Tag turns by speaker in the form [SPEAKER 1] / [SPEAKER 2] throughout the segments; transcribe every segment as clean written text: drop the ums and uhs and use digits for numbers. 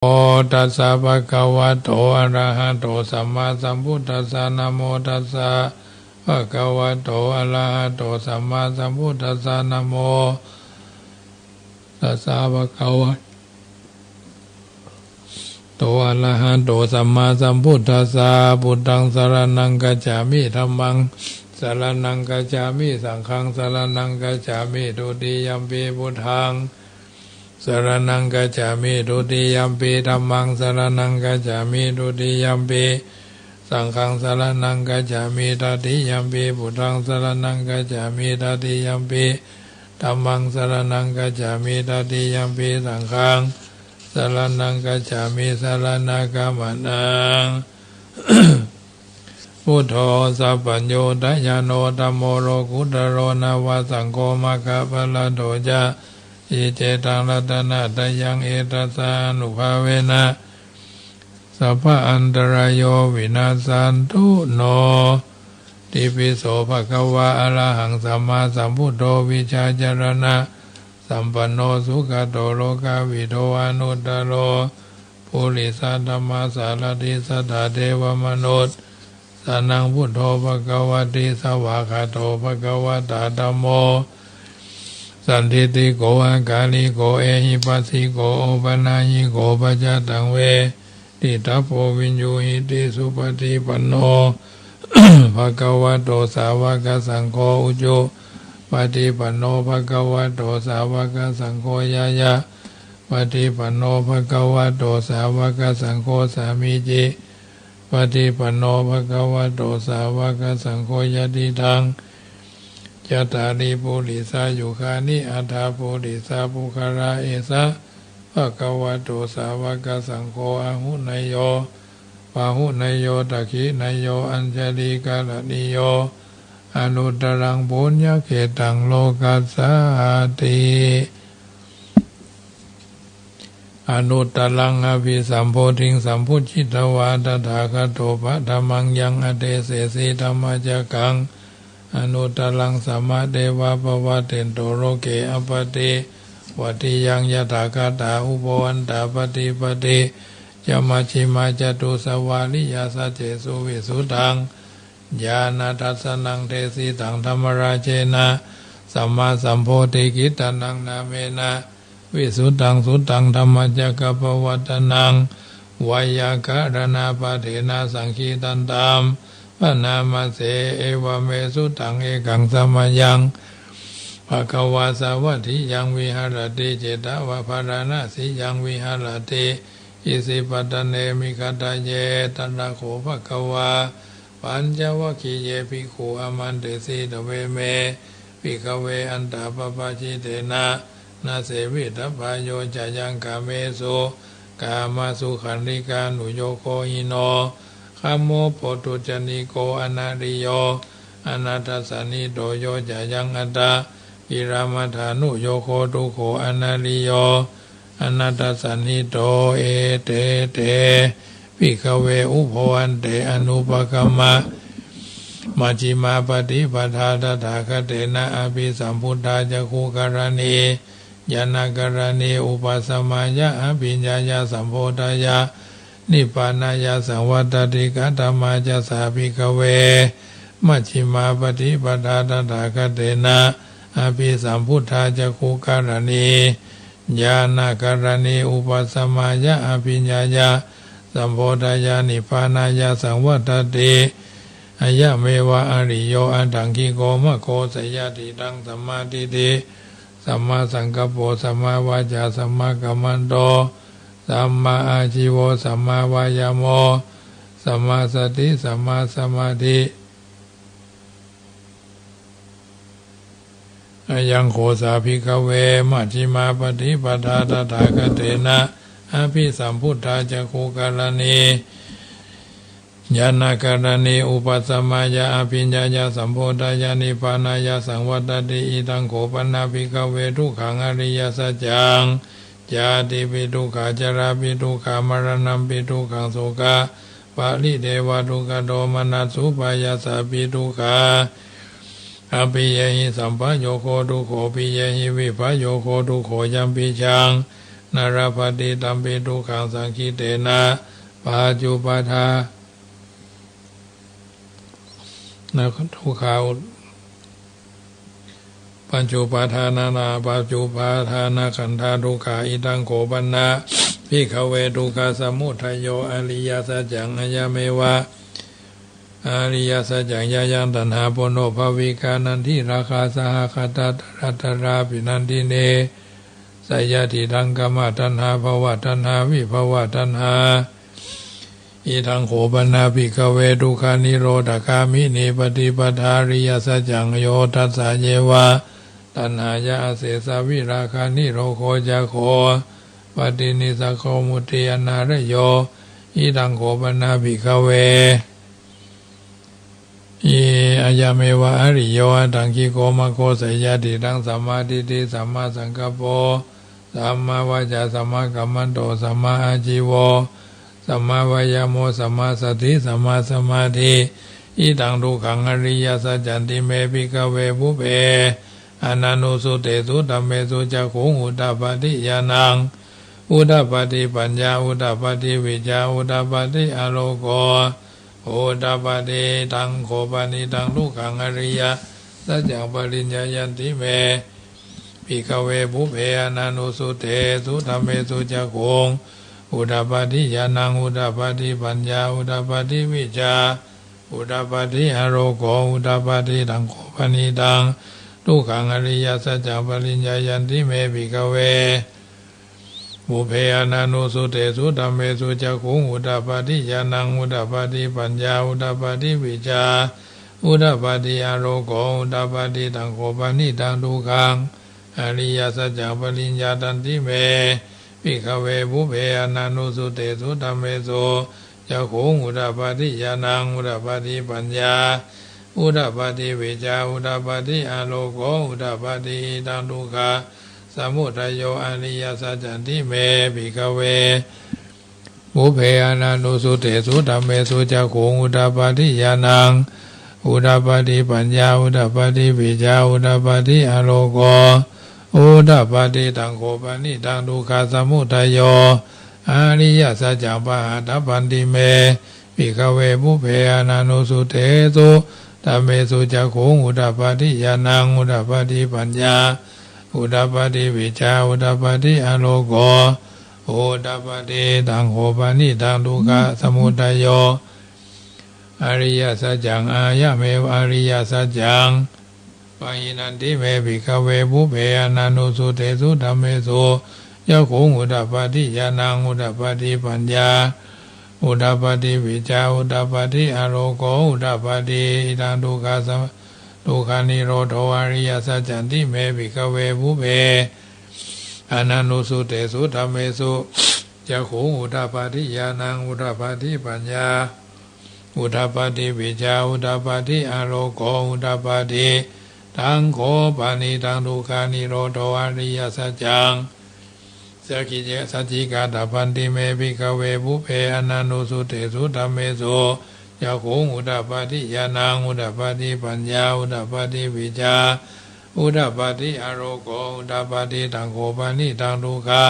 [SPEAKER 1] โมตัสสะภะคะวะโตอะระหะโตสัมมาสัมพุทธัสสะนะโมตัสสะภะคะวะโตอะระหะโตสัมมาสัมพุทธัสสะนะโมตัสสะภะคะวะโตอะระหะโตสัมมาสัมพุทธัสสะพุทธังสรณังคัจฉามิธัมมังสรณังคัจฉามิสังฆังสรณังคัจฉามิทุติยัมปิพุทธังสรณังกัจฉามิทุติยัมปิธัมมังสรณังกัจฉามิทุติยัมปิสังฆังสรณังกัจฉามิตติยัมปิพุทธังสรณังกัจฉามิตติยัมปิธัมมังสรณังกัจฉามิตติยัมปิสังฆังสรณังกัจฉามิสรณกัมมนัง พุทโธสัพพัญโญทยานโนธัมโมโลกุตโรนาวาสังโฆมัคคะพละโตจาอิเจตังรัตนะตยังเอตัสสานุภาเวนะสัพพะอันตรายโยวินาสันตุโนติปิโสภะคะวะอะระหังสัมมาสัมพุทโธวิชาจารณะสัมปันโนสุขโตโลกาวิโตอนุตตโรปุริสัตธรรมสารติสัทธาเทวมนุษย์สานังพุทโธภะคะวะติสวากขาโตภะคะวะตาธัมโมสันทิติโกอากาลิโกเอหิปัสสิโกโอปนายิโกปัจจตังเวติทัพโพวินยูหิติสุปฏิปันโน ภะคะวะโตสาวกสังโฆอุจุปฏิปันโนภะคะวะโตสาวกสังโฆยายะปฏิปันโนภะคะวะโตสาวกสังโฆสามีจิปฏิปันโนภะคะวะโตสาวกสังโฆยติทังยะตาริปุริสายุคานิอัฏฐาปุริสาภุคาราเอสะภะคะวะโตสาวกสังโฆอะหุนยโยปะหุนยโยตัคขินยโยอัญชลีกาลนิโยอนุตตรังปุญญเขตังโลกัสสาติอนุตตรังอภิสัมโพธิงสัมพุทธิตวาตถาคโตภะธัมมังยังอเตเสสีธัมมจักขังอนุตตรังสัมมาเทวะภวะเตนโตโรเกอปติวัติยังยถากตาอุปวันตาปฏิปติจมัชฌิมาจตุสวาลิยาสัจเจสุวิสุตังญาณทัสสนังเทสิตังธรรมราเชนะสัมมาสัมโพธิกิตตังนาเมนะวิสุตังสุตังธรรมจักรปวัตนังวายาการณาปะเทนะสังคีตันตามปนามาเสเอวเมสุตังเอกังสมัยยังภะคะวาสาวัตถิยังวิหารติเจตวะภารณะสิยังวิหารติอิสิปัตตเนมิคตาเยตันตะโขภะคะวาปัญจวัคคีเยภิกขุอมันเตสีตเวเมภิกขเวอันตาปปะชิเตนะนาเสวิทัพพายโยจายังกาเมสุกามาสุขันธิกานุโยโคหิโนคัมโมโพตุจนิโกอนาริโยอนาทัสสานิโตโยจายังอัตตาอิรามัฏฐานุโยโคตุโขอนาริโยอนาทัสสานิโตเอเตเตภิกขเวอุปวันเตอนุปกัมมะมัชฌิมาปฏิปทาตถาคเตนะอภิสัมพุทธาจักขุกรณีญาณกรณีอุปสมายะอภิญญายะสัมโพธายะนิพพานายะสังวัตติกะธัมมาจะสาภิกขเวมัชฌิมาปฏิปทาตถาคเตนะอภิสัมพุทธาจักขุกรณีญาณกรณีอุปสมายะอภิญญายะสัมโพธายะนิพพานายะสังวัตติอายะเมวะอริโยอันตังคิโกมะโคสยติตังสัมมาทิฏฐิสัมมาสังกัปโปสัมมาวาจาสัมมากัมมันโตสัมมาอาชีโวสัมมาวายามโมสัมมาสติสัมมาสมาธิอายังโฆสาภิกขเวมัชฌิมาปฏิปทาตถาคเตนะอภิสัมพุทธาจักขุกรณีญาณกรณีอุปสมายะอภิญญายะสัมโพธายะนิพพานายะสังวัตติอิตังโขปนาภิกขเวทุกขังอริยสัจจังญาติปิทุกขาจาราปิทุกขามรณะปิทุกขังโสกะปะริเทวทุกขโทมนัสสุปายาสาปิทุกขาอภิยหิสัมปะโยโคทุโขปิยหิวิภะโยโคทุโขยัมปิชัง นารปฏิตัมปิทุกขังสังคิเตนะปัจจุปทานะทุกขาปัจจุปทานานาปัจจุปทานาขันธาทุกขาอิตังโขปันนะภิกขเวทุกขสมุทัยโยอริยสัจจังอายเมวะอริยสัจจังยายังตัณหาปโนภวิกานันทิราคาสหคตารัตราปินันทิเนสยติทังกามตัณหาภวตัณหาวิภวตัณหาอิทังโขปันนาภิกขเวทุกขานิโรธคามิเนปฏิปทาริยสัจจังโยทัสสะเยวะตัณหายาเสสาวิราคานิโรโคจโคปฏินิสัโคมุติอนาระโยอิทังโขปันนาภิกขเวอายาเมวะอริโยตังคิโกมะโคสยติตังสัมมาทิฏฐิสัมมาสังกัปโปสัมมาวาจาสัมมากัมมันโตสัมมาอาชีวะสัมมาวายาโมสัมมาสติสัมมาสมาธิอิทังทุกขังอริยสัจจันติเมภิกขเวภุเพอนันโนสุเตสุธัมเมสุจักขุงอุตตปาทิญาณังอุตตปาทิปัญญาอุตตปาทิวิจาอุตตปาทิอโลโกโอตปาทิตังโขปานิตังทุกขังอริยสัจจังปริญญายันติเมภิกขเวภุเพอนันโนสุเตสุธัมเมสุจักขุงอุตตปาทิญาณังอุตตปาทิปัญญาอุตตปาทิวิจาอุตตปาทิอโลโกอุตตปาทิตังโขปานิตังทุกขังอริยสัจจังปริญญายันติเมภิกขเวภุเพอนันโนสุเตสุธัมเมสุจักขุงอุตตปาทิญาณังอุตตปาทิปัญญาอุตตปาทิวิจาอุตตปาทิอโลโกอุตตปาทิตังโขปานิตังทุกขังอริยสัจจังปริญญายันติเมภิกขเวภุเพอนันโนสุเตสุธัมเมสุจักขุงอุตตปาทิญาณังอุตตปาทิปัญญาอุตตปาทิวิจาอุตตปาทิอโลโกอุตตปาทิตังทุกขาสมุทัยโยอริยสัจจันติเมภิกขเวภุเพอนันโนสุเตสุธัมเมสุจักขุงอุตตปาทิญาณังอุตตปาทิปัญญาอุตตปาทิวิจาอุตตปาทิอโลโกอุตตปาทิตังโขปานิตังทุกขาสมุทัยโยอริยสัจจังปหาทัพพันติเมภิกขเวภุเพอนันโนสุเตสุธัมเมสุจักขุงอุตตปาทิญาณังอุตตปาทิปัญญาอุตตปาทิวิจาอุตตปาทิอโลโกอุตตปาทิตังโขปานิตังทุกขาสมุทัยโยอริยสัจจังอายะเมวะอริยสัจจังปะหินันติเมภิกขเวภุเพอนันโนสุเตสุธัมเมสุจักขุงอุตตปาทิญาณังอุตตปาทิปัญญาอุตตปาทิวิจาอุตตปาทิอโลโกอุตตปาทิตังทุกขาทุกขานิโรธอริยสัจจันติเมภิกขเวภุเพอนันโนสุเตสุธัมเมสุจักขุงอุตตปาทิญาณังอุตตปาทิปัญญาอุตตปาทิวิจาอุตตปาทิอโลโกอุตตปาทิตังโขปานิตังทุกขานิโรธอริยสัจจังสักขิเจสัจจิกาตพันติเมภิกขเวภุเพอนันโนสุเตสุธัมเมสุจักขุงอุตตปาทิญาณังอุตตปาทิปัญญาอุตตปาทิวิจาอุตตปาทิอโลโกอุตตปาทิตังโขปานิตังทุกขา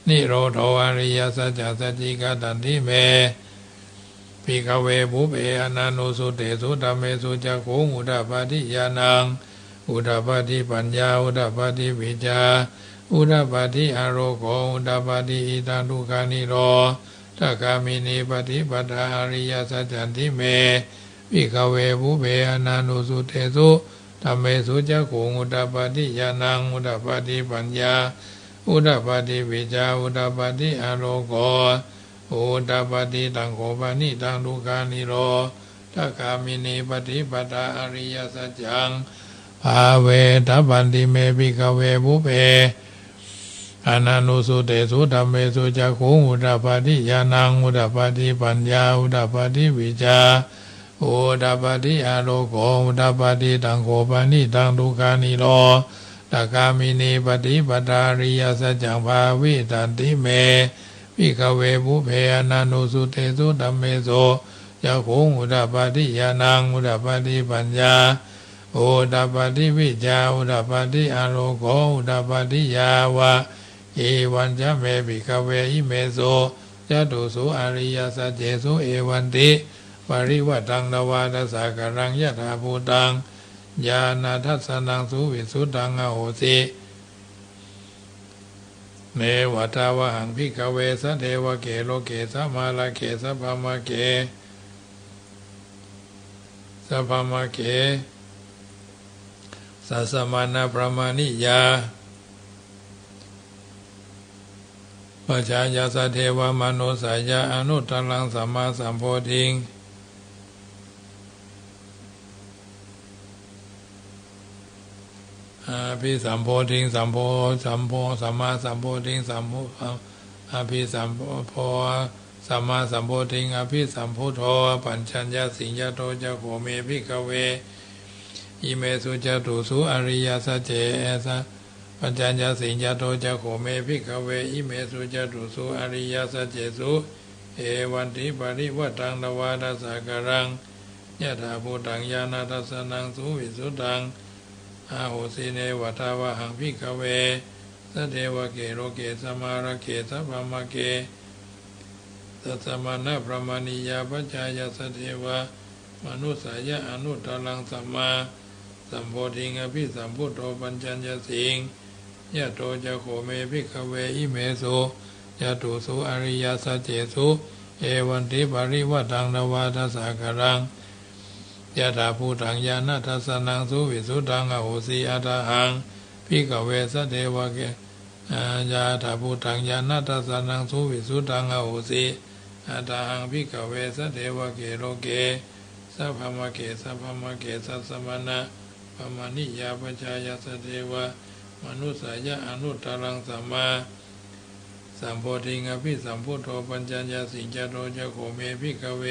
[SPEAKER 1] นิโรธอริยสัจจสัจจิกาตันติเมภิกขเวภุเพอนันโนสุเตสุธัมเมสุจักขุงอุตตปาทิญาณังอุตตปาทิปัญญาอุตตปาทิวิจาอุตตปาทิอโลโกอุตตปาทิอิตังทุกขานิโรธกามินีปฏิปทาอริยสัจจันติเมภิกขเวภุเพอนันโนสุเตสุธัมเมสุจักขุงอุตตปาทิญาณังอุตตปาทิปัญญาอุตตปาทิวิจาอุตตปาทิอโลโกอุตตปาทิตังโขปานิตังทุกขานิโรธกามินีปฏิปทาอริยสัจจังภาเวทัพพันติเมภิกขเวภุเพอนันโนสุเตสุธัมเมสุจักขุงอุตตปาทิญาณังอุตตปาทิปัญญาอุตตปาทิวิจาอุตตปาทิอโลโกอุตตปาทิตังโขปานิตังทุกขานิโรธกามินีปฏิปทาอริยสัจจังภาวิตันติเมภิกขเวภุเพอนันโนสุเตสุธัมเมสุจักขุงอุตตปาทิญาณังอุตตปาทิปัญญาอุตตปาทิวิจาอุตตปาทิอโลโกอุตตปาทิยาวะ เอวันจะเมภิกขเวอิเมโสจตุสุอริยสัจเจสุเอวันติปริวัตังนวาทสาการังยถาภูตังญาณทัสสนังสุวิสุตังอโหสิเนวตาวหังภิกขเวสเทวเกโลเกสมาลเกสภามเกสัพพมเกสัสมานาประมาณิยาปัจจายาสเทวมโนสายาอนุตตรังสัมมาสัมโพธิงภิสัมโพธิงสัมโพสัมมาสัมโพธิงสัมโพอภิสัมโพสัมมาสัมโพธิงอภิสัมพุทโธปัญชัญญสิงยโตจะโขเมภิกขเวอิเมสุจตุสุอริยสัจเจสะปัญญาสิงยโตจะโขเมภิกขเวอิเมสุจตุสุอริยสัจเจสุเอวันติปริวัตังนวาทสาการังยถาภูตังญาณทัสสนังสุวิสุตังอาโหสิเนวตาวหังภิกขเวสเทวเกโลเกสมาระเกสัพพมเกสัสมานะประมาณิยาปัจจายสเทวมนุสายะอนุตตรังสัมมาสัมโพธิงอภิสัมพุทโธปัญจัญญสิงยะโตจะโขเมภิกขเวอิเมโสยะตุสุอริยสัจเจสุเอวันติปริวัตังนวาทสาการังยะถาภูตังญาณทัสสนังสุวิสุตังอโหสิอัตหังภิกขเวสเทวเกยะถาภูตังญาณทัสสนังสุวิสุตังอโหสิอัตหังภิกขเวสเทวเกโลเกสัพพมเกสัพพมเกสัสสมานะปมาณิยาปัจจายสเทวมนุสายะอนุตตรังสัมมาสัมโพธิงอภิสัมพุทโธปัญญาสิงจโตจะโขเมภิกขเว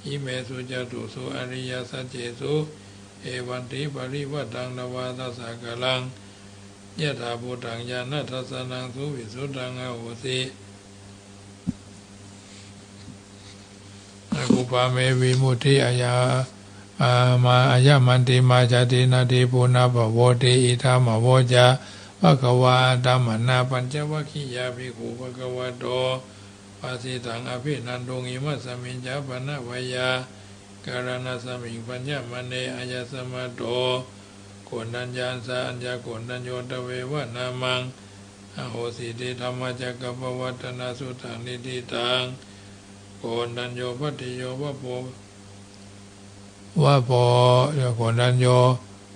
[SPEAKER 1] อิเมสุจตุสุอริยสัจเจสุเอวันติปริวัตังนวาทสาการังยถาภูตังญาณทัสสนังสุวิสุตังอโหสิกุปาเมวิมุตติอายามาอายมันติมาจตินาติปุณะภโวติอิทัมโวจาภควาธัมมนาปัญจวัคคียาภิกขุภควโตภาสิตังอภินันตุงิมัสสมิญจาปนะวายาการณสมิงปัญญามเนอายสมะโตโกณัญญาสาอัญญาโกณัญโยตเววะนามังอโหสิติธรรมจักรปวัตตนาสุตังนิติตังโกณัญโยปัตติโยวะโพโกณัญโย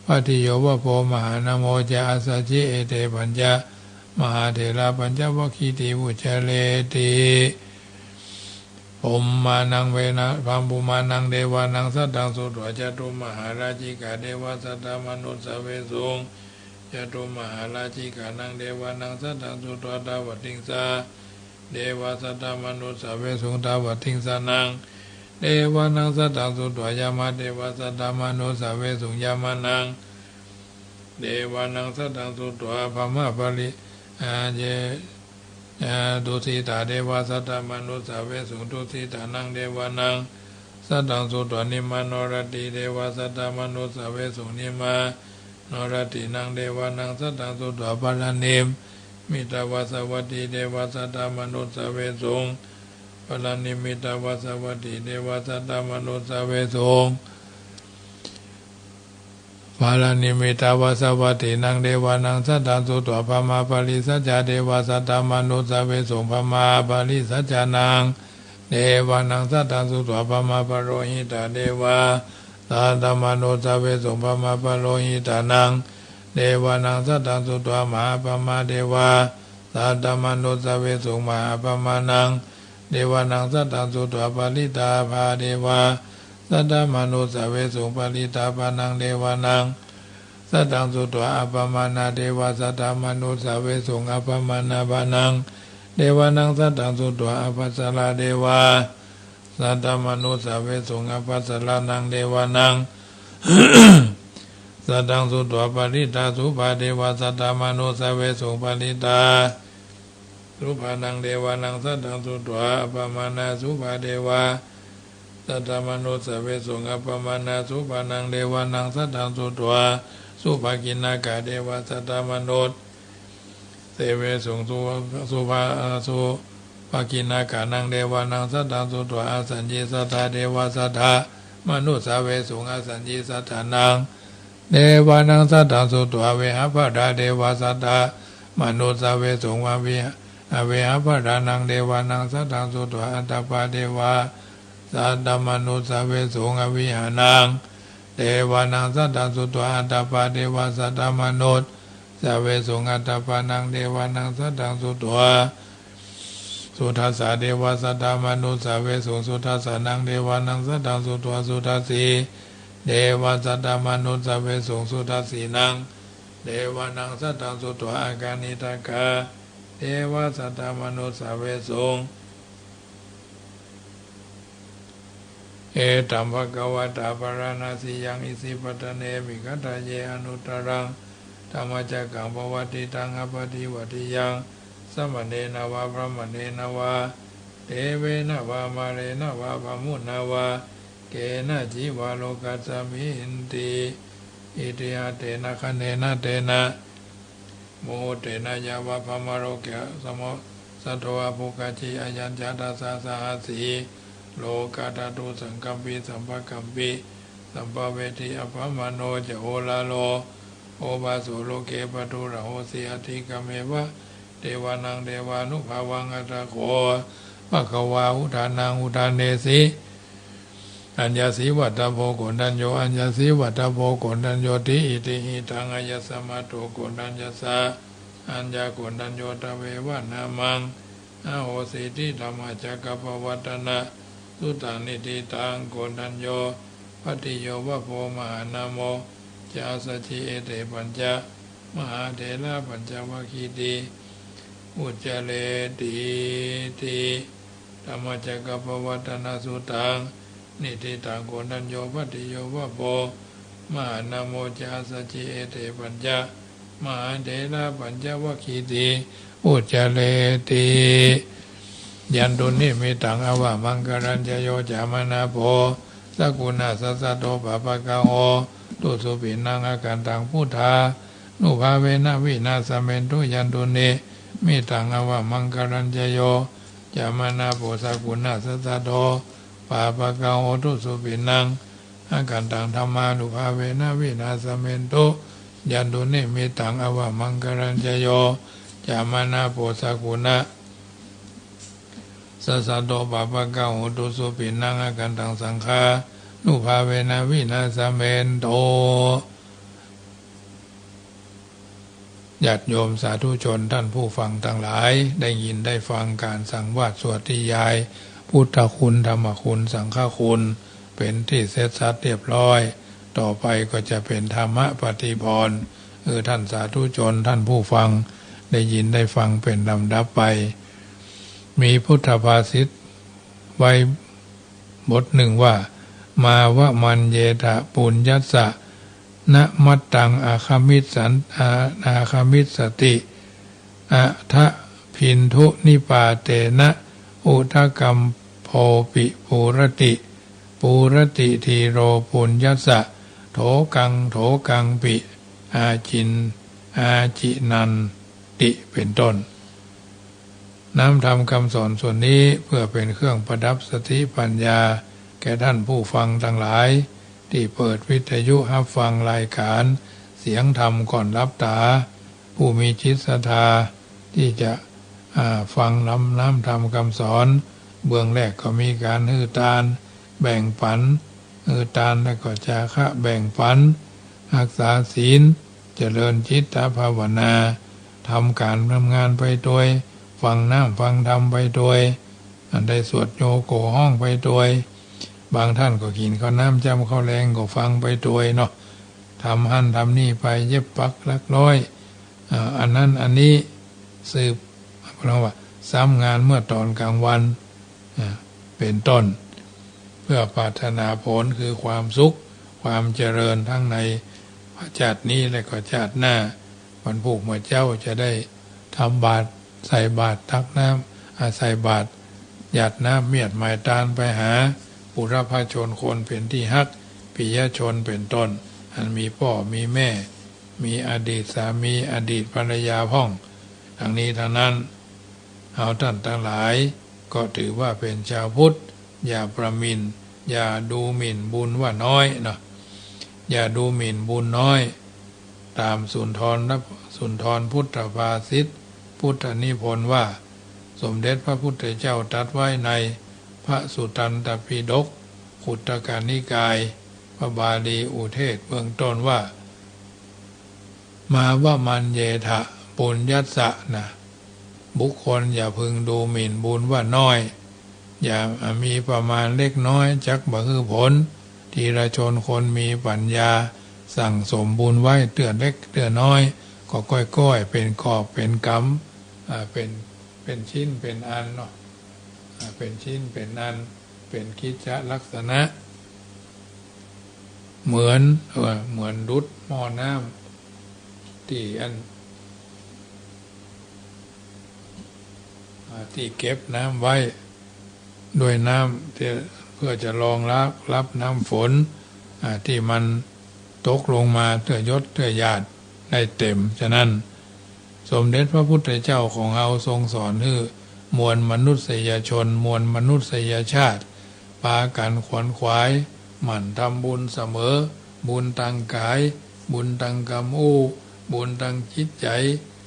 [SPEAKER 1] ปัตติโยวะโพมหานโมจะอาสจิเอเตปัญจมหาเถระปัญจวัคคีติวุจเลติปุมมานังเวนะพัมปุมานังเดวานังสัตตังสุตวะจตุมหาราชิกาเดวะสัตตมนุสสเวสุงจตุมหาราชิกานังเดวานังสัตตังสุตวะตาวติงสาเดวะสัตตมนุสสเวสุงตาวติงสานังเดวานังสัตตังสุตวะยามาเดวะสัตตมนุสสเวสุงยามานังเดวานังสัตตังสุตวะภมะปริเจดุสิตาเดวะสัตตมนุสสเวสุงดุสิตานังเดวานังสัตตังสุตวะนิมานรติเดวะสัตตมนุสสเวสุงนิมานรตินังเดวานังสัตตังสุตวะปาลานิมมิตาวาสวัตติเดวะสัตตมนุสสเวสุงปาลานิมิตาวาสวัตติเดวะสัตตมนุสสเวสุงปาลานิมิตาวาสวัตตินังเดวานังสัตตังสุตวะภมาปริสัจจเดวะสัตตมนุสสเวสุงภมาปริสัจจานังเดวานังสัตตังสุตวะภมาปโรหิตาเดวะสัตตมนุสสเวสุงภมาปโรหิตานังเดวานังสัตตังสุตวะมหาปมาเดวะสัตตมนุสสเวสุงมหาปมานังเดวานังสัตตังสุตวะปริตาภาเดวะสัตตมนุสสเวสุงปริตาภานังเดวานังสัตตังสุตวะอัปปมานาเดวะสัตตมนุสสเวสุงอัปปมานาภานังเดวานังสัตตังสุตวะอัปปัสสลาเดวะสัตตมนุสสเวสุงอัปปัสสลานังเดวานัง สัตตังสุตวะปริตาสุภาเดวะสัตตมนุสสเวสุงปริตาสุภานังเดวานังสัตตังสุตวะอัปปมานาสุภาเดวะสัตตมนุสสเวสุงอัปปมานาสุภานังเดวานังสัตตังสุตวะสุภกินนากาเดวะสัตตมนุสส เสเวสุงสุภาสุภากินากานังเดวานังสัตตังสุตัวอาสัญญีสัทธาเดวาสัทธามนุสสาเวสุงอาสัญญีสัทธานังเดวานังสัตตังสุตัวเวหภดาเดวาสัทธามนุสสาเวสุงวาวิเวหภดานังเดวานังสัตตังสุตัวอัตตปาเดวาสัตตมนุสสาเวสุงอวิหานังเดวานังสัตตังสุตัวอัตตปาเดวาสัตตมนุสสาเวสุงอัตตปานังเดวานังสัตตังสุตัวสุทัสสะเดวาสัตตมนุสสาเวสุงสุทัสสะนังเดวานังสัตตังสุตัวสุทัสสีเดวาสัตตมนุสสาเวสุงสุทัสสีนังเดวานังสัตตังสุตัวอาการนิตากาเดวาสัตตมนุสสาเวสุงเอตัมภะคะวะตาปรณาสิยังอิสิปตเนมิคัตตาเยอนุตตรังธรรมจักขังภวติตังอปฏิวัติยังสัมมเนนะวะพระมเนนะวะเทเวนะวะมาเรนะวะภมุนะวะเกนะจีวะโลกัสสมินติอิติหะเตนะคะเนนะเตนะโมเตนะยาวะภมโรเกสมสัทโธอภุกจิอายัญจตัสสะสหัสสีโลกาตตุสังกัมปิสัมภคัมปิสัมภเวทิอภมโนจะโอลาโลโอบาสุโลเกปตุระโหสิอธิกเมวะเทวานังเทวานุภาวังอัตถโขภะคะวาอุทานังอุทานเนสิอัญญาสีวัตตโพโกณัญโยอัญญาสีวัตตโพโกณัญโยติอิติหิตังอัญญสมาโตโกณัญญสะอัญญาโกณัญโยตเววะนามังอโหสิติธรรมจักขปวัตตนะสุตานิติตังโกณัญโยปฏิโยวะโพมหานามโมจาสชิเอเตปัญจมหาเถระปัญจวัคคีติอุจจเลติติธรรมจักขปวัตตนะสุตังนิติตังโกณัญโยปฏิโยวะโพมหานามโมจาสชิเอเตปัญจมหาเถระปัญจวัคคีติอุจจเลติยันตุนิมิตังอวะมังกรัญจโยจามนาโพสกุณาสัสสะโตปะปะกะโหตุสุปินังอาการตังพุทธานุภาเวนะวินาสเมนตุยันตุนิมิตังอวะมังกรัญจโยจามนาโพสกุณาสัสสะโตปะปะกะโหตุสุปินังอาการตังธรรมานุภาเวนะวินาสเมนตุยันตุนิมิตังอวะมังกรัญจโยจามนาโพสกุณาสัสสะโตปะปะกะโหตุสุปินังอาการตังสังฆานุภาเวนะวินาสเมนโตญาติโยมสาธุชนท่านผู้ฟังทั้งหลายได้ยินได้ฟังการสังวาสสวดนิยายพุทธคุณธรรมคุณสังฆคุณเป็นที่เสร็จสัดเรียบร้อยต่อไปก็จะเป็นธรรมปฏิพรท่านสาธุชนท่านผู้ฟังได้ยินได้ฟังเป็นลำดับไปมีพุทธภาษิตไว้บทหนึ่งว่ามาวะมันเยทะปุญญัสสะนะมัตตังอาคามิสันอาคามิสติอะทะพินทุนิปาเตนะอุทกรรมโพปิปูรติทีโรปุญญัสสะโถกังปิอาจินันติเป็นต้นน้ำธรรมคำสอนส่วนนี้เพื่อเป็นเครื่องประดับสติปัญญาแก่ท่านผู้ฟังทั้งหลายที่เปิดวิทยุรับฟังรายการเสียงธรรมก่อนรับตาผู้มีจิตศรัทธาที่จะฟังน้ำธรรมคำสอนเบื้องแรกก็มีการฮือตานแบ่งปันฮือตานแล้วก็จาคะแบ่งปันรักษาศีลเจริญจิตตภาวนาทำการทำงานไปโดยฟังน้ำฟังธรรมไปโดยได้สวดโยโกห้องไปโดยบางท่านก็กินข้าวน้ำจำข้าวแรงก็ฟังไปโดยเนาะทำหั่นทำนี่ไปเย็บปักลักร้อยอันนั้นอันนี้สืบเพราะว่าซ้ำงานเมื่อตอนกลางวันเป็นต้นเพื่อปรารถนาผลคือความสุขความเจริญทั้งในชาตินี้และก็ชาติหน้าวันผูกเมื่อเจ้าจะได้ทำบาตรใส่บาตรตักน้ำใส่บาตรหยาดน้ำเมียดหมายตานไปหาปุถุชชนคนเป็นที่ฮักปิยชนเป็นต้นอันมีพ่อมีแม่มีอดีตสามีอดีตภรรยาพ่อง ทั้งนี้ทั้งนั้นเอาท่านทั้งหลายก็ถือว่าเป็นชาวพุทธอย่าประมินอย่าดูหมิ่นบุญว่าน้อยเนาะอย่าดูหมิ่นบุญน้อยตามสุนทรพุทธภาษิตพุทธนิพนธ์ว่าสมเด็จพระพุทธเจ้าตรัสไว้ในพระสุตตันตปิฎกขุตกนิกายพระบาลีอุเทศเบื้องต้นว่ามาว่ามันเยทะปุญญัสสะนะบุคคลอย่าพึงดูหมิ่นบุญว่าน้อยอย่ามีประมาณเล็กน้อยจักบ่คือผลทีละชนคนมีปัญญาสั่งสมบุญไว้เตือนเล็กเตือนน้อยก็ก้อยๆเป็นกอบเป็นกำเป็นชิ้นเป็นอันเนาะเป็นชิ้นเป็นอันเป็นกิจลักษณะเหมือนดุจหม้อน้ำที่เก็บน้ำไว้ด้วยน้ำเพื่อจะรองรับน้ำฝนที่มันตกลงมาเตื้อยศเตื้อญาติได้เต็มฉะนั้นสมเด็จพระพุทธเจ้าของเราทรงสอนให้มวลมนุษยชนมวลมนุษยชาติพากันขวนขวายหมั่นทำบุญเสมอบุญทางกายบุญทางกรรมบุญทางจิตใจ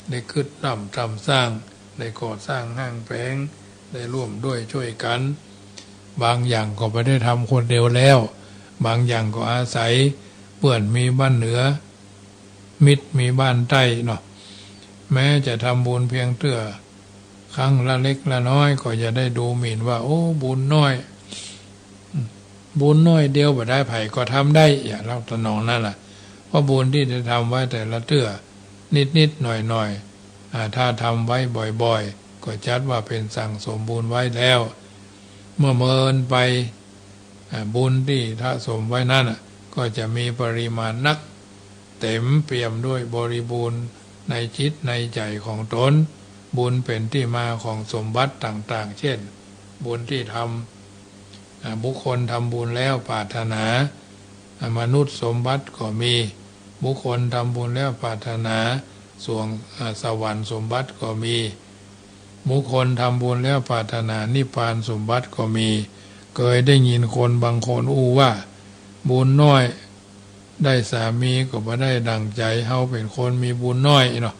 [SPEAKER 1] ได้คิดทำสร้างได้ก่อสร้างห้างแผงได้ร่วมด้วยช่วยกันบางอย่างก็ไม่ได้ทำคนเดียวแล้วบางอย่างก็อาศัยเพื่อนมีบ้านเหนือมิตรมีบ้านใต้เนาะแม้จะทำบุญเพียงเตื้อครั้งละเล็กละน้อยก็จะได้ดูหมิ่นว่าโอ้บุญน้อยเดียวบ่ได้ไผก็ทำได้อย่าเล่าตนองนั่นแหละเพราะบุญที่จะทำไว้แต่ละเตื้อนิดหน่อยถ้าทำไว้บ่อยๆก็จัดว่าเป็นสั่งสมบุญไว้แล้วเมื่อเมินไปบุญที่ถ้าสมไว้นั่นก็จะมีปริมาณนักเต็มเปี่ยมด้วยบริบูรณ์ในจิตในใจของตนบุญเป็นที่มาของสมบัติต่างๆเช่นบุญที่ทำบุคคลทำบุญแล้วปรารถนามนุษย์สมบัติก็มีบุคคลทำบุญแล้วปรารถนาส่วงสวรรค์สมบัติก็มีบุคคลทำบุญแล้วปรารถนานิพพานสมบัติก็มีเคยได้ยินคนบางคนว่าบุญน้อยได้สามีก็บ่ได้ดังใจเฮาเป็นคนมีบุญน้อยเนาะ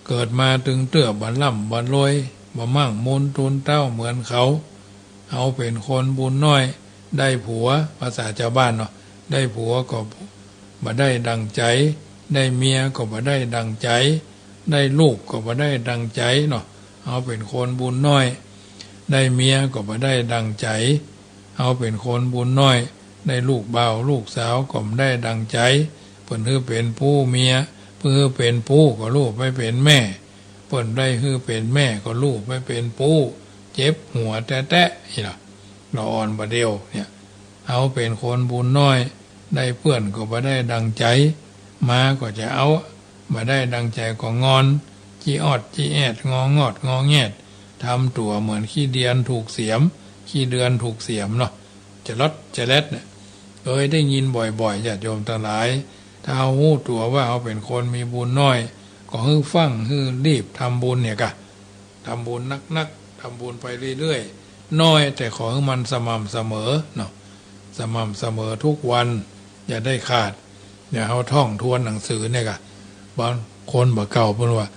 [SPEAKER 1] เกิดมาถึงเตื้อบ่ร่ำบ่รวยบ่มั่งมูลทุนเต้าเหมือนเขาเฮาเป็นคนบุญน้อยได้ผัวภาษาชาวบ้านเนาะได้ผัวก็บ่ได้ดังใจได้เมียก็บ่ได้ดังใจได้ลูกก็บ่ได้ดังใจเนาะเฮาเป็นคนบุญน้อยได้เมียก็บ่ได้ดังใจเฮาเป็นคนบุญน้อยได้ลูกบ่าวลูกสาวก็บ่ได้ดังใจเพิ่นคือเป็นผู้เมียเพิ่นเป็นผู้ก็ลูกไม่เป็นแม่เพิ่นได้คือเป็นแม่ก็ลูกไม่เป็นผู้เจ็บหัวแตะๆนี่ล่ะเราอ่อนบ่เดียวเนี่ยเฮาเป็นคนบุญน้อยได้เพื่อนก็บ่ได้ดังใจมาก็จะเอาบ่ได้ดังใจก็งอนจี้ออดจี้แอดงองอดงอแงดทำตัวเหมือนขี้เดือนถูกเสียมขี้เดือนถูกเสียมเนาะจะลดจะเล็ดเนี่ยได้ยินบ่อยๆญาติโยมทั้งหลายถ้าเอาหู้ตัวว่าเอาเป็นคนมีบุญน้อยก็ฮื้อฟังฮื้อรีบทำบุญเนี่ยกะทำบุญนักทำบุญไปเรื่อยๆน้อยแต่ขอให้มันสม่ำเสมอเนาะสม่ำเสมอทุกวันอย่าได้ขาดอย่าเอาท่องทวนหนังสือเนี่ยกะบางคนบ่เก่าพูดว่า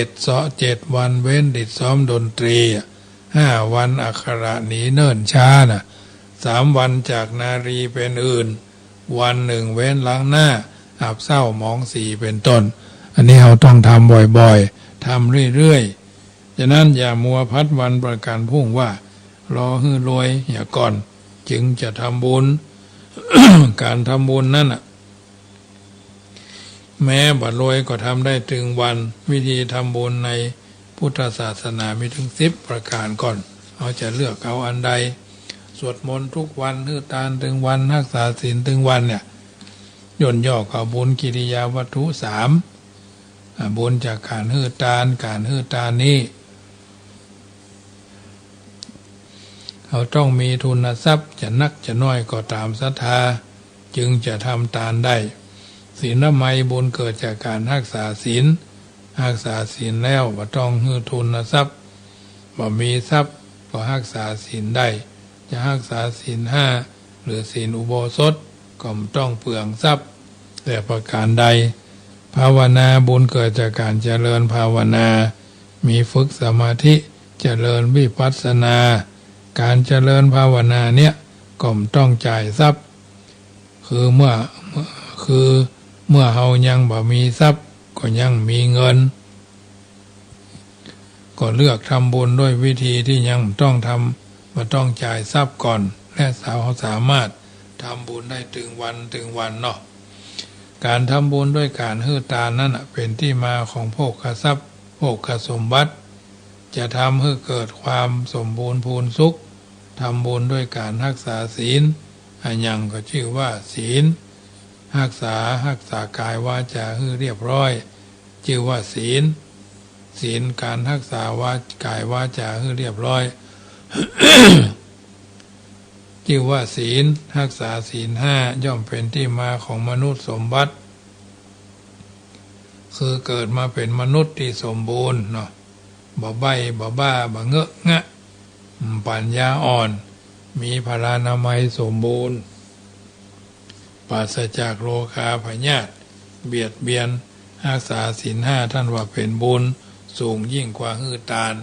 [SPEAKER 1] 7 วันเว้นดิดซ้อมดนตรี5 วันอักขระหนีเนิ่นช้าน่ะ3 วันจากนารีเป็นอื่นวันหนึ่งเว้นล้างหน้าอาบเศร้ามองสีเป็นต้นอันนี้เราต้องทำบ่อยๆทำเรื่อยๆฉะนั้นอย่ามัวพัดวันประกันพรุ่งว่ารอให้รวยอย่าก่อนจึงจะทำบุญ การทำบุญนั่นแม้บัดรวยก็ทำได้ถึงวันวิธีทำบุญในพุทธศาสนามีถึง10 ประการก่อนเอาจะเลือกเอาอันใดสวดมนต์ทุกวันฮื้อทานถึงวันรักษาศีลถึงวันเนี่ยย่นย่อกับบุญกิริยาวัตถุ3บุญจากการฮื้อทานนี้เขาต้องมีทุนทรัพย์จะนักจะน้อยก็ตามศรัทธาจึงจะทำทานได้ ศีลละไมบุญเกิดจากการรักษาศีลรักษาศีลแล้วบ่ต้องฮื้อทุนทรัพย์บ่มีทรัพย์ก็รักษาศีลได้จะรักษาศีลห้าหรือศีลอุโบสถก็ไม่ต้องเปลืองทรัพย์แต่ประการใดภาวนาบุญเกิดจากการเจริญภาวนามีฝึกสมาธิเจริญวิปัสสนาการเจริญภาวนาเนี่ยก็ไม่ต้องจ่ายทรัพย์คือเมื่อเฮายังบ่มีทรัพย์ก็ยังมีเงินก็เลือกทำบุญด้วยวิธีที่ยังต้องทำมาต้องจ่ายทรัพย์ก่อนและสามารถทำบุญได้ถึงวันเนาะการทำบุญด้วยการฮื้อทานนั่นเป็นที่มาของโภคทรัพย์โภคสมบัติจะทำให้เกิดความสมบูรณ์พูนสุขทำบุญด้วยการรักษาศีลอันยังก็ชื่อว่าศีลรักษากายวาจาให้เรียบร้อยชื่อว่าศีลการรักษากายวาจาให้เรียบร้อย ชื่อว่าศีลรักษาศีลห้าย่อมเป็นที่มาของมนุษย์สมบัติคือเกิดมาเป็นมนุษย์ที่สมบูรณ์เนาะบ่ใบ้บ่บ้าบ่เงอะงะปัญญาอ่อนมีพลานามัยสมบูรณ์ปราศจากโรคาพยาธิเบียดเบียนรักษาศีลห้าท่านว่าเป็นบุญสูงยิ่งกว่าฮื้อทาน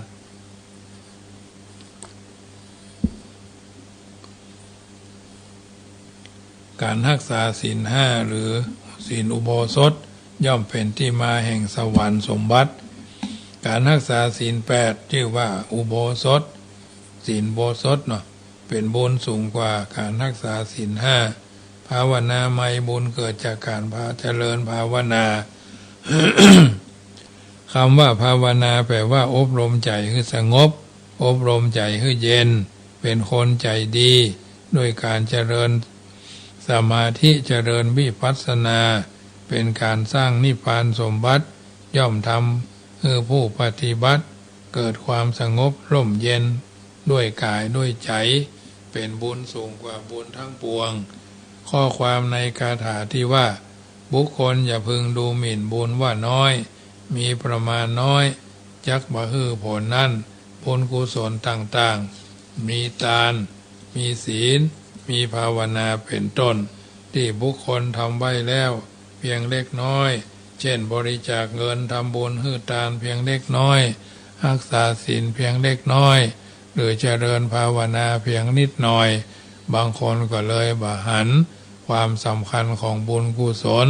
[SPEAKER 1] การรักษาศีลห้าหรือศีลอุโบสถย่อมเป็นที่มาแห่งสวรรค์สมบัติการรักษาศีล8ชื่อว่าอุโบสถศีลอุโบสถเนาะเป็นบุญสูงกว่าการรักษาศีลห้าภาวนาไม่บุญเกิดจากการเจริญภาวนา คำว่าภาวนาแปลว่าอบรมใจให้สงบอบรมใจให้เย็นเป็นคนใจดีด้วยการเจริญสมาธิเจริญวิปัสสนาเป็นการสร้างนิพพานสมบัติย่อมทำให้ผู้ปฏิบัติเกิดความสงบร่มเย็นด้วยกายด้วยใจเป็นบุญสูงกว่าบุญทั้งปวงข้อความในคาถาที่ว่าบุคคลอย่าพึงดูหมิ่นบุญว่าน้อยมีประมาณน้อยจักบ่ฮื้อผลนั่นบุญกุศลต่างๆมีทานมีศีลมีภาวนาเป็นต้นที่บุคคลทำไว้แล้วเพียงเล็กน้อยเช่นบริจาคเงินทำบุญฮื้อทานเพียงเล็กน้อยรักษาศีลเพียงเล็กน้อยหรือเจริญภาวนาเพียงนิดหน่อยบางคนก็เลยบ่หันความสำคัญของบุญกุศล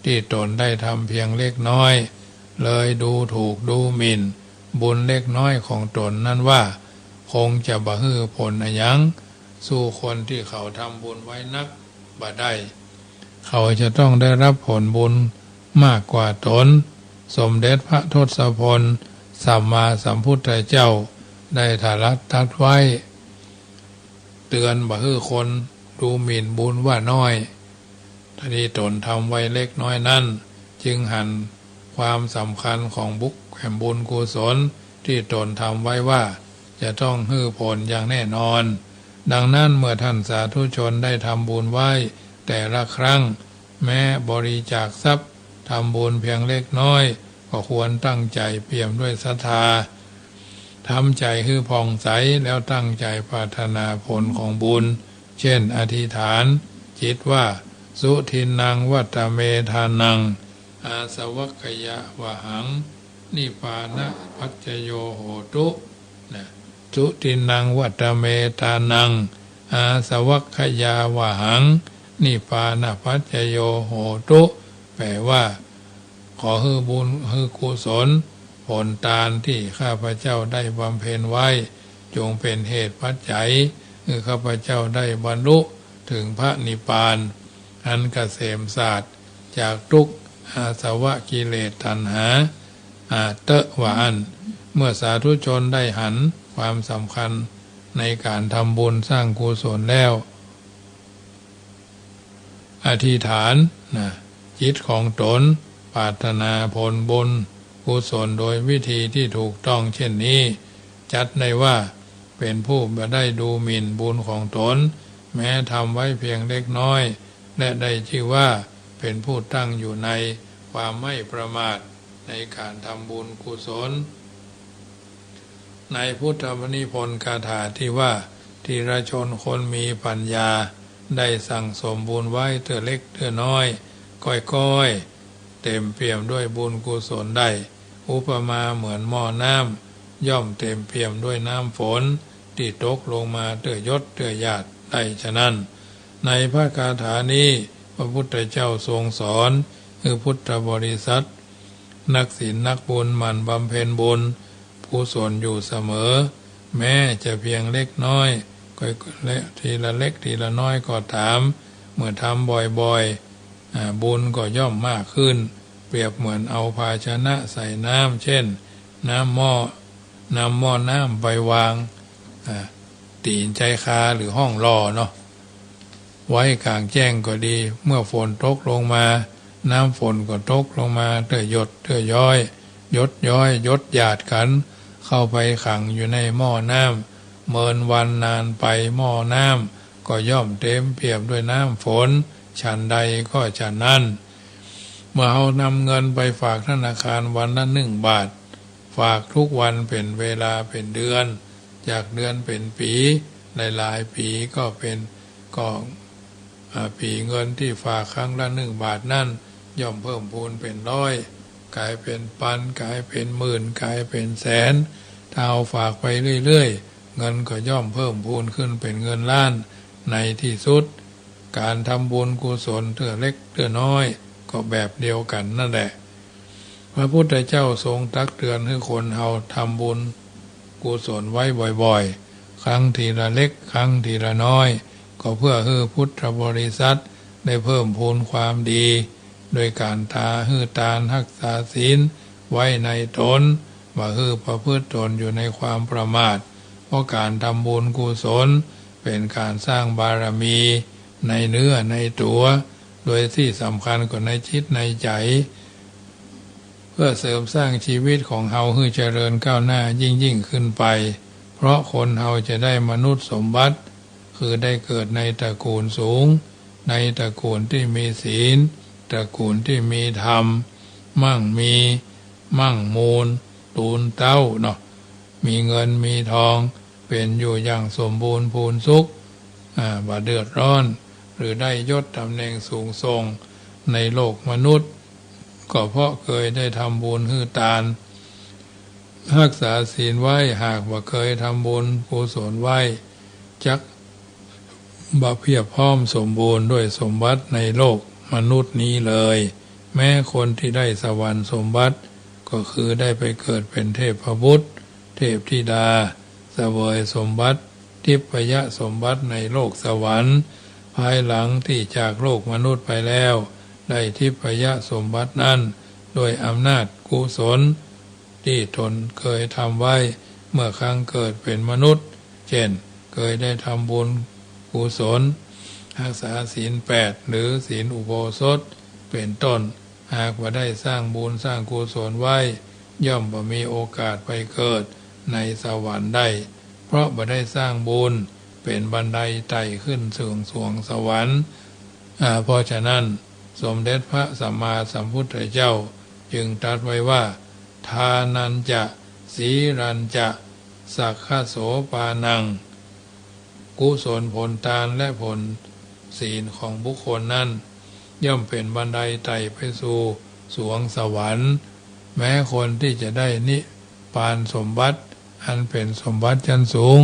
[SPEAKER 1] ที่ตนได้ทำเพียงเล็กน้อยเลยดูถูกดูหมิ่นบุญเล็กน้อยของตนนั่นว่าคงจะบ่ฮื้อผลอะหยังสู้คนที่เขาทำบุญไว้นักบ่ได้เขาจะต้องได้รับผลบุญมากกว่าตนสมเด็จพระทศพลสัมมาสัมพุทธเจ้าได้ตรัสไว้เตือนบ่ฮื้อคนดูหมิ่นบุญว่าน้อยที่ตนทำไว้เล็กน้อยนั้นจึงหันความสำคัญของบุญกุศลที่ตนทำไว้ว่าจะต้องฮื้อผลอย่างแน่นอนดังนั้นเมื่อท่านสาธุชนได้ทำบุญไว้แต่ละครั้งแม้บริจาคทรัพย์ทำบุญเพียงเล็กน้อยก็ควรตั้งใจเปี่ยมด้วยศรัทธาทำใจให้ผ่องใสแล้วตั้งใจปรารถนาผลของบุญเช่นอธิษฐานจิตว่าสุทินังวัตเมธานังอาสวัคยะวะหังนิพพานะปัจจโยโหตุนะสุทินังวัตเมธานังอาสวัคยาวะหังนิพพานะปัจจโยโหตุแปลว่าขอให้บุญให้กุศลผลทานที่ข้าพเจ้าได้บำเพ็ญไว้จงเป็นเหตุปัจจัยให้ข้าพเจ้าได้บรรลุถึงพระนิพพานอันเกษมศาสตร์จากทุกข์อาสวะกิเลสตัณหาเตะวะอันเมื่อสาธุชนได้หันความสำคัญในการทำบุญสร้างกุศลแล้วอธิษฐานจิตของตนปรารถนาผลบุญกุศลโดยวิธีที่ถูกต้องเช่นนี้จัดในว่าเป็นผู้บ่ได้ดูหมิ่นบุญของตนแม้ทำไว้เพียงเล็กน้อยและได้ชื่อว่าเ เป็นผู้ตั้งอยู่ในความไม่ประมาทในการทำบุญกุศลในพุทธนิพนธ์คาถาที่ว่าทีละชนคนมีปัญญาได้สั่งสมบุญไว้เตื้อเล็กเตื้อน้อยก้อยๆเต็มเปี่ยมด้วยบุญกุศลได้อุปมาเหมือนหม้อน้ำย่อมเต็มเปี่ยมด้วยน้ำฝนที่ตกลงมาเตื้อยศเตื้อญาติได้ฉะนั้นในพระคาถานี้พระพุทธเจ้าทรงสอนคือพุทธบริษัทนักศีลนักบุญหมั่นบำเพ็ญบุญกุศลอยู่เสมอแม้จะเพียงเล็กน้อยก็ทีละเล็กทีละน้อยก็ตามเมื่อทำบ่อยๆบุญก็ย่อมมากขึ้นเปรียบเหมือนเอาภาชนะใส่น้ำเช่นน้ำหม้อน้ำไปวางตีนใจคาหรือห้องรอเนาะไว้กลางแจ้งก็ดีเมื่อฝนตกลงมาน้ำฝนก็ตกลงมาเตื้อหยดเตื้อย้อยหยดย้อยหยดหยาดกันเข้าไปขังอยู่ในหม้อน้ำเมินวันนานไปหม้อน้ำก็ย่อมเต็มเปี่ยมด้วยน้ำฝนฉันใดก็ฉันนั้นเมื่อเอานำเงินไปฝากธนาคารวันละ1 บาทฝากทุกวันเป็นเวลาเป็นเดือนจากเดือนเป็นปีหลายๆปีก็เป็นปีเงินที่ฝากครั้งละ1 บาทนั่นย่อมเพิ่มพูนเป็นร้อยกลายเป็นพันกลายเป็นหมื่นกลายเป็นแสนถ้าเอาฝากไปเรื่อยๆเงินก็ย่อมเพิ่มพูนขึ้นเป็นเงินล้านในที่สุดการทำบุญกุศลเตื้อเล็กเตื้อน้อยก็แบบเดียวกันนั่นแหละพระพุทธเจ้าทรงตักเตือนให้คนเฮาทำบุญกุศลไว้บ่อยๆครั้งทีละเล็กครั้งทีละน้อยก็เพื่อให้พุทธบริษัทได้เพิ่มพูนความดีโดยการทานรักษาศีลไว้ในตนว่าประพฤติตนอยู่ในความประมาทเพราะการทำบุญกุศลเป็นการสร้างบารมีในเนื้อในตัวโดยที่สำคัญกว่าในจิตในใจเพื่อเสริมสร้างชีวิตของเฮาให้เจริญก้าวหน้ายิ่งขึ้นไปเพราะคนเฮาจะได้มนุษย์สมบัติคือได้เกิดในตระกูลสูงในตระกูลที่มีศีลตระกูลที่มีธรรมมั่งมูลตูนเต้าเนาะมีเงินมีทองเป็นอยู่อย่างสมบูรณ์พูนสุขบ่เดือดร้อนหรือได้ยศตำแหน่งสูงส่งในโลกมนุษย์ก็เพราะเคยได้ทำบุญให้ทานรักษาศีลไว้หากว่าเคยทำบุญกุศลไว้จักบ่เพียบพร้อมสมบูรณ์ด้วยสมบัติในโลกมนุษย์นี้เลยแม้คนที่ได้สวรรค์สมบัติก็คือได้ไปเกิดเป็นเทพบุตรเทพธิดาเสวยสมบัติทิพยสมบัติในโลกสวรรค์ภายหลังที่จากโลกมนุษย์ไปแล้วได้ทิพยสมบัตินั้นโดยอำนาจกุศลที่ตนเคยทำไว้เมื่อครั้งเกิดเป็นมนุษย์เช่นเคยได้ทำบุญกุศลรักษาศีล8หรือศีลอุโบสถเป็นต้นหากว่าได้สร้างบุญสร้างกุศลไว้ย่อมบ่มีโอกาสไปเกิดในสวรรค์ได้เพราะบ่ได้สร้างบุญเป็นบันไดไต่ขึ้นสู่สวงสวรรค์เพราะฉะนั้นสมเด็จพระสัมมาสัมพุทธเจ้าจึงตรัสไว้ว่าทานันจะสีรันจะสักขโสปานังกุศลผลทานและผลศีลของบุคคลนั้นย่อมเป็นบันไดไต่ไปสู่สวงสวรรค์แม้คนที่จะได้นิพพานสมบัติอันเป็นสมบัติชั้นสูง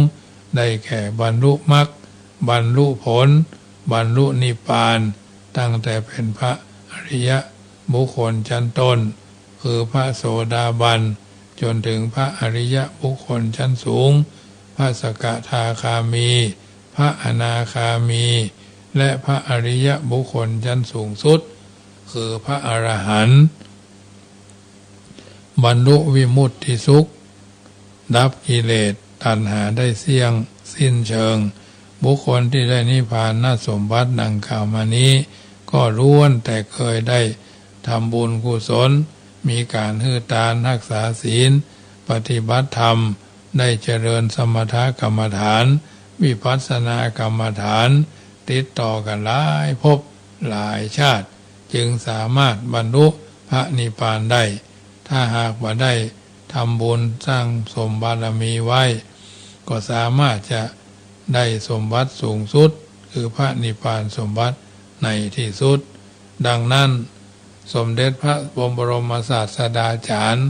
[SPEAKER 1] ได้แก่บรรลุมรรคบรรลุผลบรรลุนิพพานตั้งแต่เป็นพระอริยบุคคลชั้นต้นคือพระโสดาบันจนถึงพระอริยบุคคลชั้นสูงพระสกทาคามีพระอนาคามีและพระอริยบุคคลชั้นสูงสุดคือพระอรหันต์บรรลุวิมุตติสุขดับกิเลสตัณหาได้เสี่ยงสิ้นเชิงบุคคลที่ได้นิพพานสมบัติดังกล่าวมานี้ก็ล้วนแต่เคยได้ทำบุญกุศลมีการให้ทานรักษาศีลปฏิบัติธรรมได้เจริญสมถกรรมฐานวิปัสสนากรรมฐานติดต่อกันหลายภพหลายชาติ จึงสามารถบรรลุพระนิพพานได้ ถ้าหากว่าได้ทำบุญสร้างสมบารมีไว้ ก็สามารถจะได้สมบัติสูงสุดคือพระนิพพานสมบัติในที่สุด ดังนั้นสมเด็จพระบรมศาสดาจารย์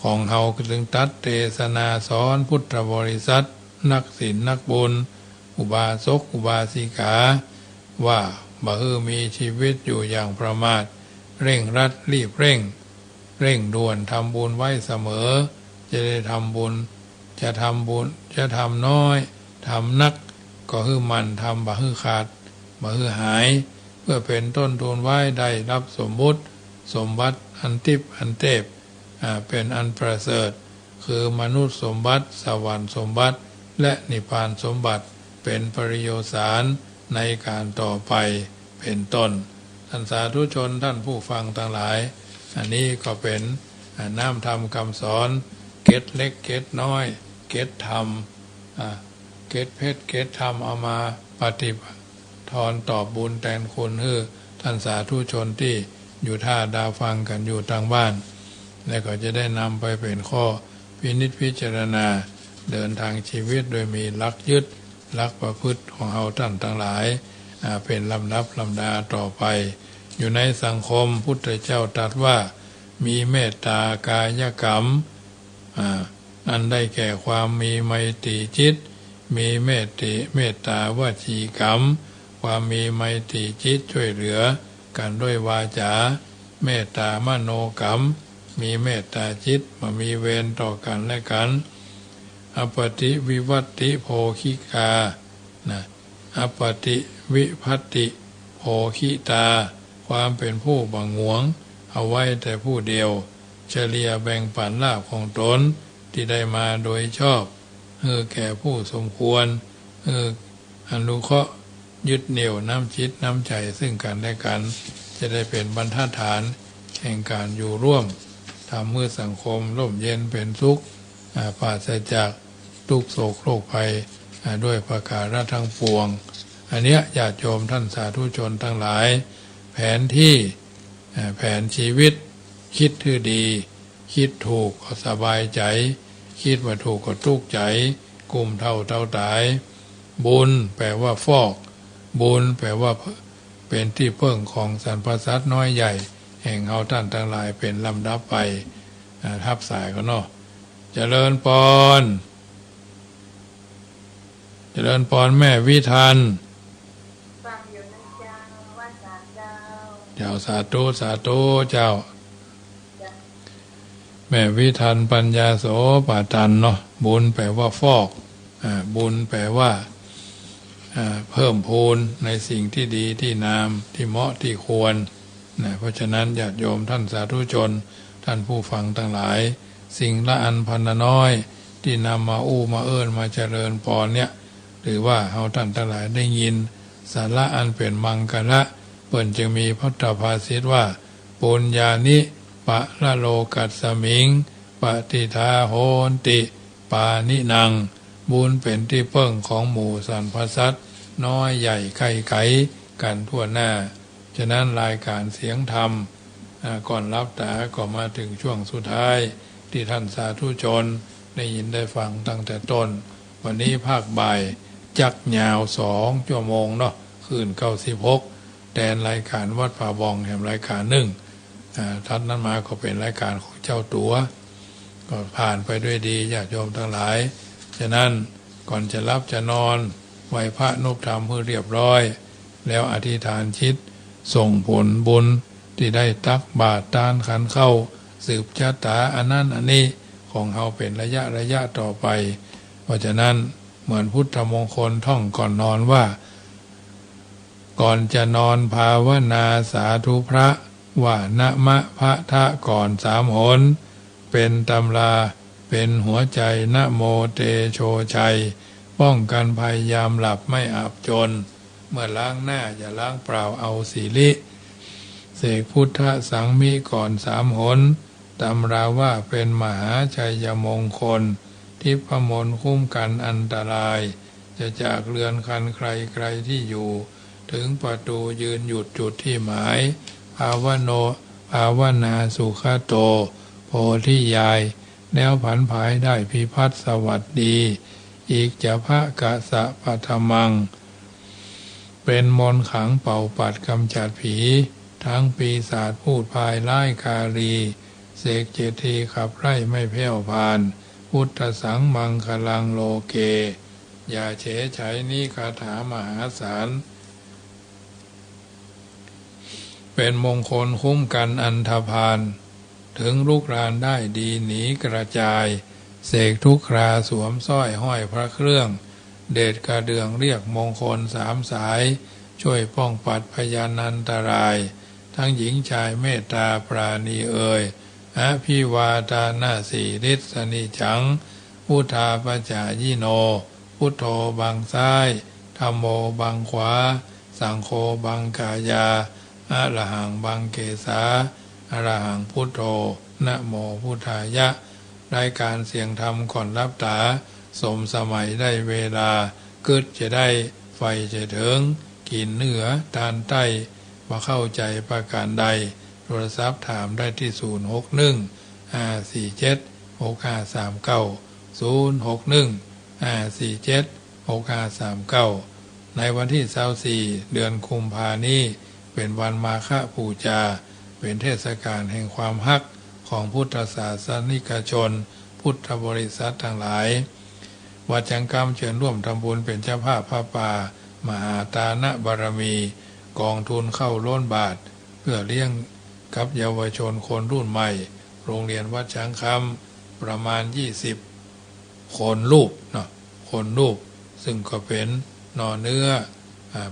[SPEAKER 1] ของเฮาจึงตัดเทศนาสอนพุทธบริษัทนักศีลนักบุญอุบาสกอุบาสิกาว่าบ่ฮือมีชีวิตอยู่อย่างประมาทเร่งรัดรีบเร่งด่วนทำบุญไว้เสมอจะได้ทำบุญจะทำบุญจะทำน้อยทำนักก็ฮือมันทำบ่ฮือขาดบ่ฮือหายเพื่อเป็นต้นทุนไว้ได้รับสมบัติอันทิพย์อันเทพเป็นอันประเสริฐคือมนุษย์สมบัติสวรรค์สมบัติและนิพพานสมบัติเป็นปริโยสารในการต่อไปเป็นต้นท่านสาธุชนท่านผู้ฟังทั้งหลายอันนี้ก็เป็นน้ำธรรมคำสอนเกร็ดเล็กเกร็ดน้อยเกร็ดธรรมเกร็ดเพชรเกร็ดธรรมเอามาปฏิบัติทอนตอบบุญแทนคุณให้ท่านสาธุชนที่อยู่ท่าดาวฟังกันอยู่ทางบ้านและก็จะได้นำไปเป็นข้อพินิจพิจารณาเดินทางชีวิตโดยมีหลักยึดหลักประพฤติของเราท่านทั้งหลายเป็นลำดับลำดาต่อไปอยู่ในสังคมพุทธเจ้าตรัสว่ามีเมตตากายกรรมอันได้แก่ความมีไมตรีจิตมีเมตตาวจีกรรมความมีไมตรีจิตช่วยเหลือกันด้วยวาจาเมตตามโนกรรมมีเมตตาจิตมามีเวรต่อกันและกันอปติวิวัตติโภคิกาอปติวิภัตติโภคิตาความเป็นผู้บังหวงเอาไว้แต่ผู้เดียวเฉลี่ยแบ่งปันลาภของตนที่ได้มาโดยชอบแก่ผู้สมควรอนุเคราะห์ยึดเหนี่ยวน้ำจิตน้ำใจซึ่งกันและกันจะได้เป็นบรรทัดฐานแห่งการอยู่ร่วมทำเมื่อสังคมร่มเย็นเป็นสุขปราศจากทุกโศกโรคภัยด้วยประการทั้งปวงอันเนี้ยญาติโยมท่านสาธุชนทั้งหลายแผนที่แผนชีวิตคิดที่ดีคิดถูกก็สบายใจคิดว่าถูกก็ทุกข์ใจกุมเท่าตายบุญแปลว่าฟอกบุญแปลว่าเป็นที่เพิ่งของสรรพสัตว์น้อยใหญ่แห่งเฮาท่านทั้งหลายเป็นลำดับไปทับสายก็เนาะเจริญพรแม่วิทัน
[SPEAKER 2] ฟังอยู่นะเจ้าว่าสาเจ้า
[SPEAKER 1] เจ้าสาธุเจ้าแม่วิทันปัญญาโสปาตันเนาะบุญแปลว่าฟอกบุญแปลว่าเพิ่มพูนในสิ่งที่ดีที่งามที่เหมาะที่ควรเพราะฉะนั้นญาติโยมท่านสาธุชนท่านผู้ฟังทั้งหลายสิ่งละอันพันน้อยที่นำมามาเอิ้นมาเจริญพรเนี่ยหรือว่าเฮาท่านทั้งหลายได้ยินสาระอันเป็นมังกระเปิ่นจึงมีพุทธภาษิตว่าปุญญานิปะละโลกัสสมิงปฏิทาโหนติปานินังบุญเป็นที่เพิ่งของหมู่สรรพสัตว์น้อยใหญ่ไกลกันทั่วหน้าฉะนั้นรายการเสียงธรรมก่อนรับตาก็มาถึงช่วงสุดท้ายที่ท่านสาธุชนได้ยินได้ฟังตั้งแต่ต้นวันนี้ภาคบ่ายจักยาว2 ชั่วโมงเนาะคืน96แทนรายการวัดป่าบองแห่งรายการ1ทัดนั้นมาก็เป็นรายการของเจ้าตัวก็ผ่านไปด้วยดีญาติโยมทั้งหลายฉะนั้นก่อนจะรับจะนอนไหว้พระนบธรรมเพื่อเรียบร้อยแล้วอธิษฐานจิตส่งผลบุญที่ได้ตักบาตรทานขันเข้าสืบชะตาอันนั้นอันนี้ของเฮาเป็นระยะต่อไปเพราะฉะนั้นเหมือนพุทธมงคลท่องก่อนนอนว่าก่อนจะนอนภาวนาสาธุพระว่านะมะพะทะก่อน3 หนเป็นตำราเป็นหัวใจนะโมเตโชชัยป้องกันภัยยามหลับไม่อับจนเมื่อล้างหน้าอย่าล้างเปล่าเอาสีลิเสกพุทธสังมิก่อน3 หนตำราว่าเป็นมหาชัยมงคลทิพมนต์คุ้มกันอันตรายจะจากเรือนคันใครที่อยู่ถึงประตูยืนหยุดจุดที่หมาย ภาวโนภาวนาสุขโตโพธิยายแล้วผันผายได้พิพัฒน์สวัสดีอีกจะพระกะสะปัทมังเป็นมนต์ขังเป่าปัดกำจัดผีทั้งปีศาจพูดพายร้ายกาลีเสกเจตีขับไล่ไม่แผ่วพานพุทธสังมังคลังโลเกอย่าเฉยใช้นี้คาถามหาศาลเป็นมงคลคุ้มกันอันธพาลถึงลุกรานได้ดีหนีกระจายเสกทุกคราสวมสร้อยห้อยพระเครื่องเดชกระเดืองเรียกมงคลสามสายช่วยป้องปัดพยานันตรายทั้งหญิงชายเมตตาปราณีเอ่ยอภิวาทานาสีฤทธสนิจังพุทธาปจายิโนพุทโธบังซ้ายธัมโมบังขวาสังโฆบังกายาอะระหังบังเกสาอะระหังพุทโธนะโมพุทธายะได้การเสียงธรรมก่อนรับตาสมสมัยได้เวลาเกิดจะได้ไฟจะถึงกินเนื้อทานไต้ว่าเข้าใจประการใดโทรศัพท์ถามได้ที่061-547-6539 ในวันที่24เดือนกุมภานี้เป็นวันมาฆบูชาเป็นเทศกาลแห่งความฮักของพุทธศาสนิกชนพุทธบริษัททั้งหลายวัดจังกรรมเชิญร่วมทำบุญเป็นเจ้าภาพพระป่ามหาทานบารมีกองทุนเข้าล้นบาทเพื่อเลี้ยงกับเยาวชนคนรุ่นใหม่โรงเรียนวัดช้างคำประมาณ20คนรูปเนาะคนรูปซึ่งก็เป็นนอเนื้อ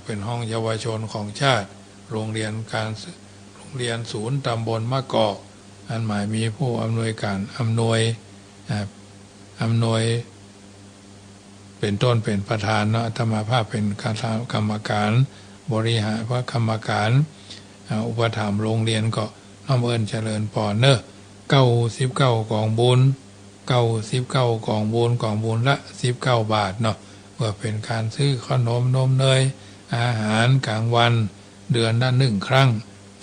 [SPEAKER 1] เป็นห้องเยาวชนของชาติโรงเรียนศูนย์ตำบลมะกอกอันหมายมีผู้อำนวยการอำนวยเป็นต้นเป็นประธานเนาะธรรมภาพเป็นกรรมการบริหารว่ากรรมการอุปถัมภ์โรงเรียนก็น้อมเอิญเจริญปอนเนอะ99กองบุญ99กองบุญกองบุญละ19 บาทเนาะเพื่อเป็นการซื้อขนมนมเนยอาหารกลางวันเดือนละ1 ครั้ง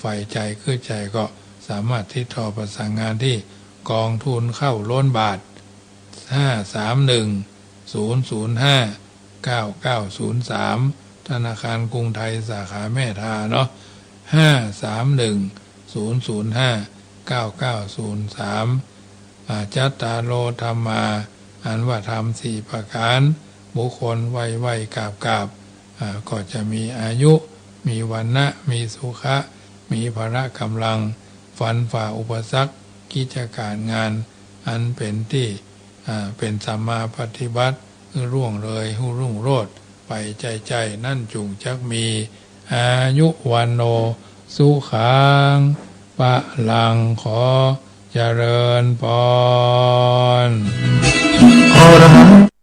[SPEAKER 1] ฝ่ายใจคือใจก็สามารถติดต่อประสานงานที่กองทุนเข้าล้นบาท531-005-9903ธนาคารกรุงไทยสาขาแม่ทาเนาะ531-005-9903จัตตาโลธรรมาอันว่าธรรม4ประการบุคคลไวๆกาบก็จะมีอายุมีวรรณะมีสุขะมีพละกำลังฟันฝ่าอุปสรรคกิจการงานอันเป็นที่เป็นสัมมาปฏิบัติร่วงเลยรุ่งโรจน์ไปใจนั่นจุงจักมีอายุวันโนสุขังปะลังขอเจริญพร